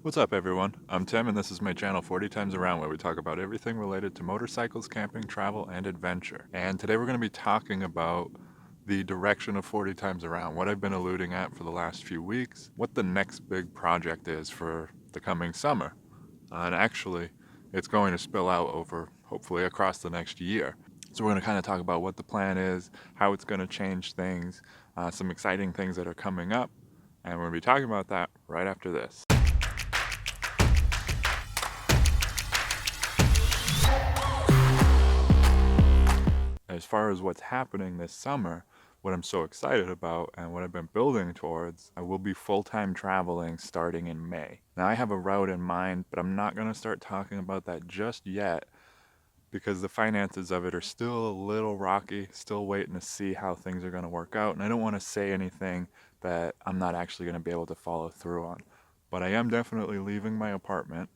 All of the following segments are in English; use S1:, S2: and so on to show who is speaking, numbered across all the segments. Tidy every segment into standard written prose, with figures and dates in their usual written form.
S1: What's up everyone? I'm Tim and this is my channel 40 Times Around where we talk about everything related to motorcycles, camping, travel, and adventure. And today we're going to be talking about the direction of 40 Times Around, what I've been alluding at for the last few weeks, what the next big project is for the coming summer. And actually, it's going to spill out over, hopefully, across the next year. So we're going to kind of talk about what the plan is, how it's going to change things, some exciting things that are coming up, and we're going to be talking about that right after this. As far as what's happening this summer, what I'm so excited about and what I've been building towards, I will be full-time traveling starting in May. Now I have a route in mind, but I'm not going to start talking about that just yet because the finances of it are still a little rocky, still waiting to see how things are going to work out, and I don't want to say anything that I'm not actually going to be able to follow through on. But I am definitely leaving my apartment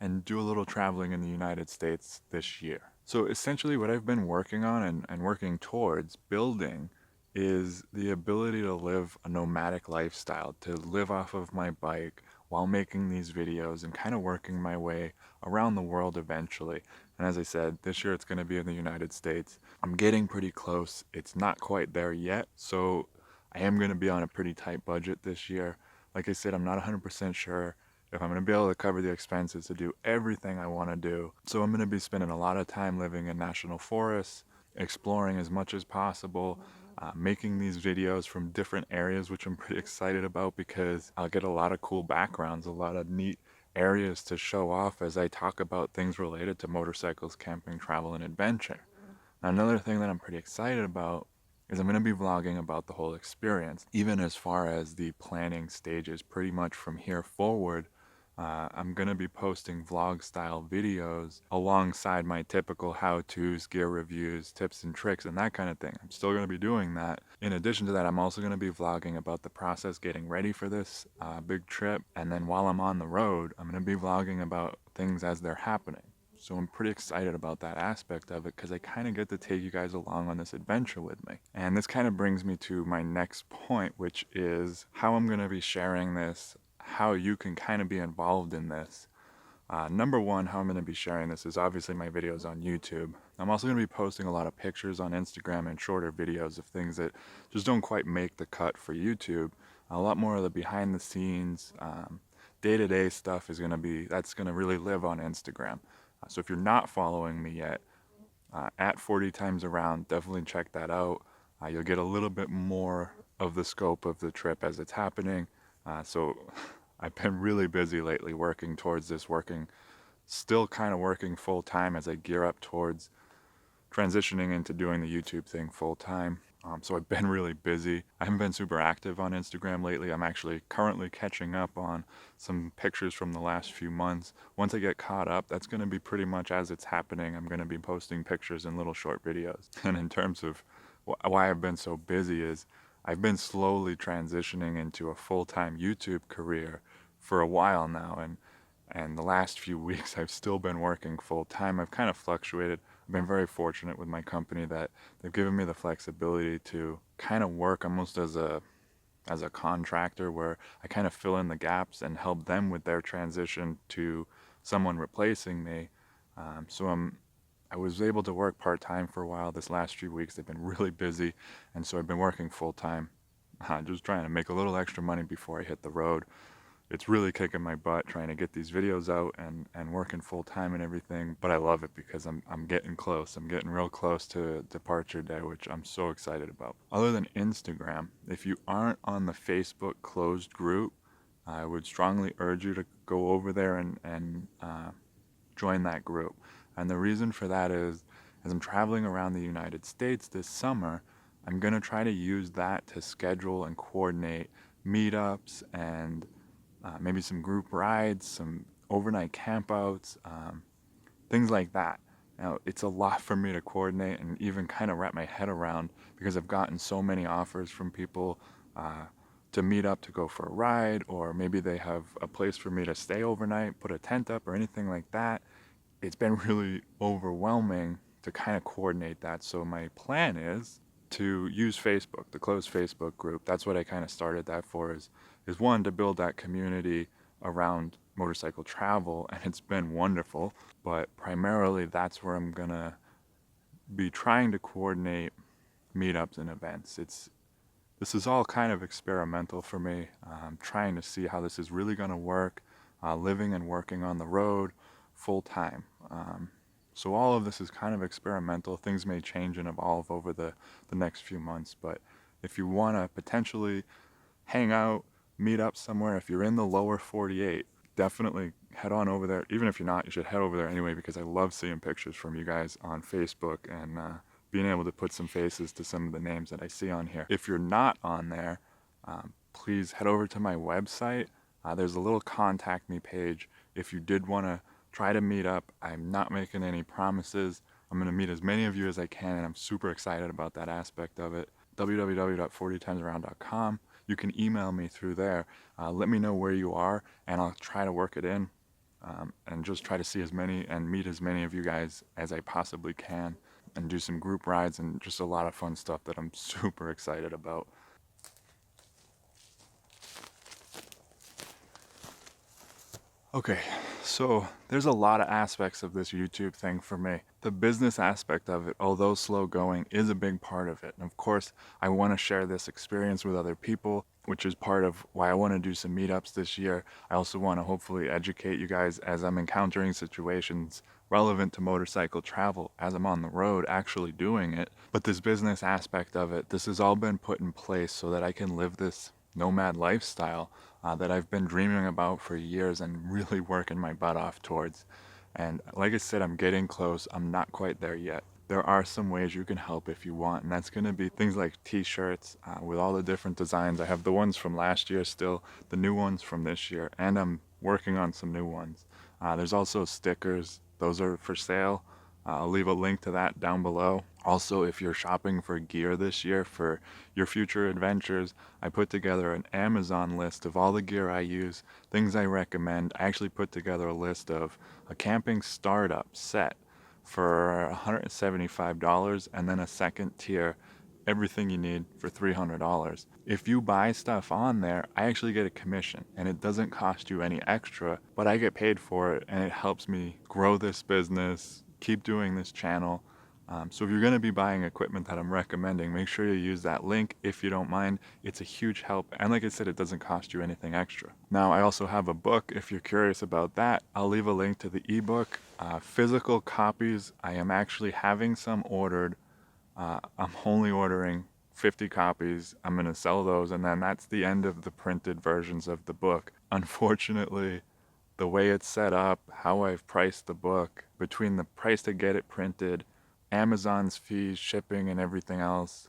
S1: and do a little traveling in the United States this year. So essentially what I've been working on and working towards building is the ability to live a nomadic lifestyle, to live off of my bike while making these videos and kind of working my way around the world eventually. And as I said, this year it's going to be in the United States. I'm getting pretty close. It's not quite there yet, so I am going to be on a pretty tight budget this year. Like I said, I'm not 100% sure if I'm going to be able to cover the expenses to do everything I want to do. So I'm going to be spending a lot of time living in national forests, exploring as much as possible, making these videos from different areas, which I'm pretty excited about because I'll get a lot of cool backgrounds, a lot of neat areas to show off as I talk about things related to motorcycles, camping, travel, and adventure. Now, another thing that I'm pretty excited about is I'm going to be vlogging about the whole experience, even as far as the planning stages. Pretty much from here forward, I'm going to be posting vlog style videos alongside my typical how-tos, gear reviews, tips and tricks, and that kind of thing. I'm still going to be doing that. In addition to that, I'm also going to be vlogging about the process getting ready for this big trip. And then while I'm on the road, I'm going to be vlogging about things as they're happening. So I'm pretty excited about that aspect of it because I kind of get to take you guys along on this adventure with me. And this kind of brings me to my next point, which is how I'm going to be sharing this, how you can kind of be involved in this. Number one, how I'm going to be sharing this is obviously my videos on YouTube. I'm also going to be posting a lot of pictures on Instagram and shorter videos of things that just don't quite make the cut for YouTube. A lot more of the behind the scenes, day-to-day stuff is going to be, that's going to really live on Instagram. So if you're not following me yet, at 40 Times Around, definitely check that out. You'll get a little bit more of the scope of the trip as it's happening. So I've been really busy lately working towards this, still kind of working full time as I gear up towards transitioning into doing the YouTube thing full time. So I've been really busy. I haven't been super active on Instagram lately. I'm actually currently catching up on some pictures from the last few months. Once I get caught up, that's going to be pretty much as it's happening. I'm going to be posting pictures and little short videos. And in terms of why I've been so busy is I've been slowly transitioning into a full-time YouTube career for a while now. And the last few weeks I've still been working full time. I've kind of fluctuated. I've been very fortunate with my company that they've given me the flexibility to kind of work almost as a contractor where I kind of fill in the gaps and help them with their transition to someone replacing me. I was able to work part-time for a while. This last few weeks they've been really busy, and so I've been working full-time, just trying to make a little extra money before I hit the road. It's really kicking my butt trying to get these videos out and working full time and everything, but I love it because I'm getting close. I'm getting real close to departure day, which I'm so excited about. Other than Instagram, if you aren't on the Facebook closed group, I would strongly urge you to go over there and join that group. And the reason for that is, as I'm traveling around the United States this summer, I'm going to try to use that to schedule and coordinate meetups and maybe some group rides, some overnight campouts, things like that. Now, it's a lot for me to coordinate and even kind of wrap my head around because I've gotten so many offers from people to meet up to go for a ride, or maybe they have a place for me to stay overnight, put a tent up, or anything like that. It's been really overwhelming to kind of coordinate that. So my plan is to use Facebook, the closed Facebook group. That's what I kind of started that for is one, to build that community around motorcycle travel, and it's been wonderful. But primarily, that's where I'm gonna be trying to coordinate meetups and events. This is all kind of experimental for me. Trying to see how this is really going to work, living and working on the road full time. So all of this is kind of experimental. Things may change and evolve over the next few months, but if you want to potentially hang out, meet up somewhere, if you're in the lower 48, definitely head on over there. Even if you're not, you should head over there anyway, because I love seeing pictures from you guys on Facebook and being able to put some faces to some of the names that I see on here. If you're not on there, please head over to my website. There's a little contact me page. If you did want to try to meet up, I'm not making any promises. I'm going to meet as many of you as I can, and I'm super excited about that aspect of it. www.40timesaround.com. You can email me through there. Let me know where you are, and I'll try to work it in, and just try to see as many and meet as many of you guys as I possibly can, and do some group rides and just a lot of fun stuff that I'm super excited about. Okay, so there's a lot of aspects of this YouTube thing for me. The business aspect of it, although slow going, is a big part of it. And of course, I want to share this experience with other people, which is part of why I want to do some meetups this year. I also want to hopefully educate you guys as I'm encountering situations relevant to motorcycle travel as I'm on the road actually doing it. But this business aspect of it, this has all been put in place so that I can live this nomad lifestyle that I've been dreaming about for years and really working my butt off towards. And like I said, I'm getting close. I'm not quite there yet. There are some ways you can help if you want, and that's going to be things like t-shirts with all the different designs. I have the ones from last year still, the new ones from this year, and I'm working on some new ones. There's also stickers. Those are for sale. I'll leave a link to that down below. Also, if you're shopping for gear this year for your future adventures, I put together an Amazon list of all the gear I use, things I recommend. I actually put together a list of a camping startup set for $175, and then a second tier, everything you need, for $300. If you buy stuff on there, I actually get a commission, and it doesn't cost you any extra, but I get paid for it, and it helps me grow this business, keep doing this channel. So if you're going to be buying equipment that I'm recommending, make sure you use that link if you don't mind. It's a huge help, and like I said, it doesn't cost you anything extra. Now, I also have a book. If you're curious about that, I'll leave a link to the ebook. Physical copies, I am actually having some ordered. I'm only ordering 50 copies. I'm going to sell those, and then that's the end of the printed versions of the book. Unfortunately, the way it's set up, how I've priced the book, between the price to get it printed, Amazon's fees, shipping, and everything else,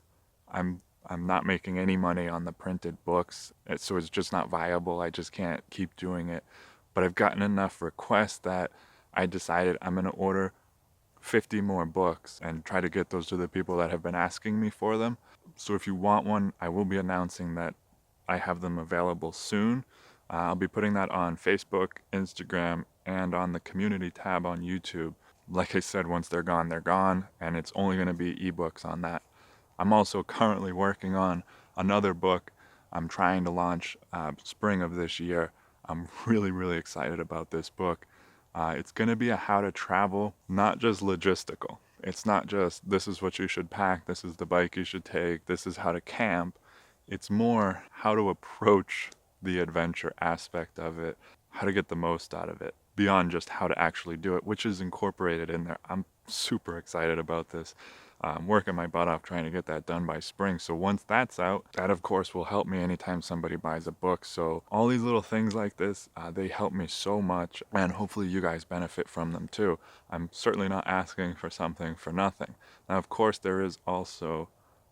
S1: I'm I'm not making any money on the printed books, so it's just not viable. I just can't keep doing it. But I've gotten enough requests that I decided I'm going to order 50 more books and try to get those to the people that have been asking me for them. So if you want one, I will be announcing that I have them available soon. I'll be putting that on Facebook, Instagram, and on the community tab on YouTube. Like I said, once they're gone, and it's only going to be ebooks on that. I'm also currently working on another book I'm trying to launch spring of this year. I'm really, really excited about this book. It's going to be a how to travel, not just logistical. It's not just this is what you should pack, this is the bike you should take, this is how to camp. It's more how to approach the adventure aspect of it, how to get the most out of it, beyond just how to actually do it, which is incorporated in there. I'm super excited about this. I'm working my butt off trying to get that done by spring. So once that's out, that of course will help me anytime somebody buys a book. So all these little things like this, they help me so much, and hopefully you guys benefit from them too. I'm certainly not asking for something for nothing. Now, of course, there is also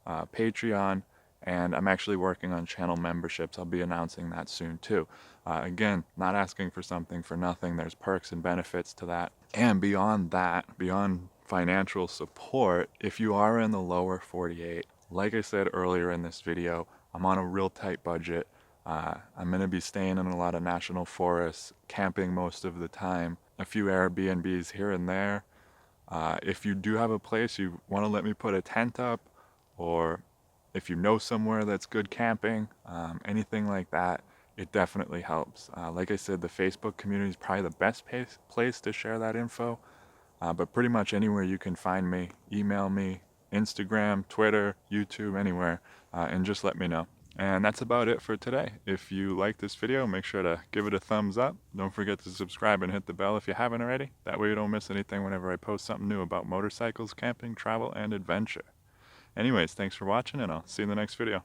S1: Patreon, and I'm actually working on channel memberships. I'll be announcing that soon too. Again, not asking for something for nothing. There's perks and benefits to that. And beyond that, beyond financial support, if you are in the lower 48, like I said earlier in this video, I'm on a real tight budget. I'm going to be staying in a lot of national forests, camping most of the time, a few Airbnbs here and there. If you do have a place you want to let me put a tent up, or if you know somewhere that's good camping, anything like that, it definitely helps. Like I said, the Facebook community is probably the best place to share that info. But pretty much anywhere you can find me, email me, Instagram, Twitter, YouTube, anywhere, and just let me know. And that's about it for today. If you like this video, make sure to give it a thumbs up. Don't forget to subscribe and hit the bell if you haven't already. That way you don't miss anything whenever I post something new about motorcycles, camping, travel, and adventure. Anyways, thanks for watching, and I'll see you in the next video.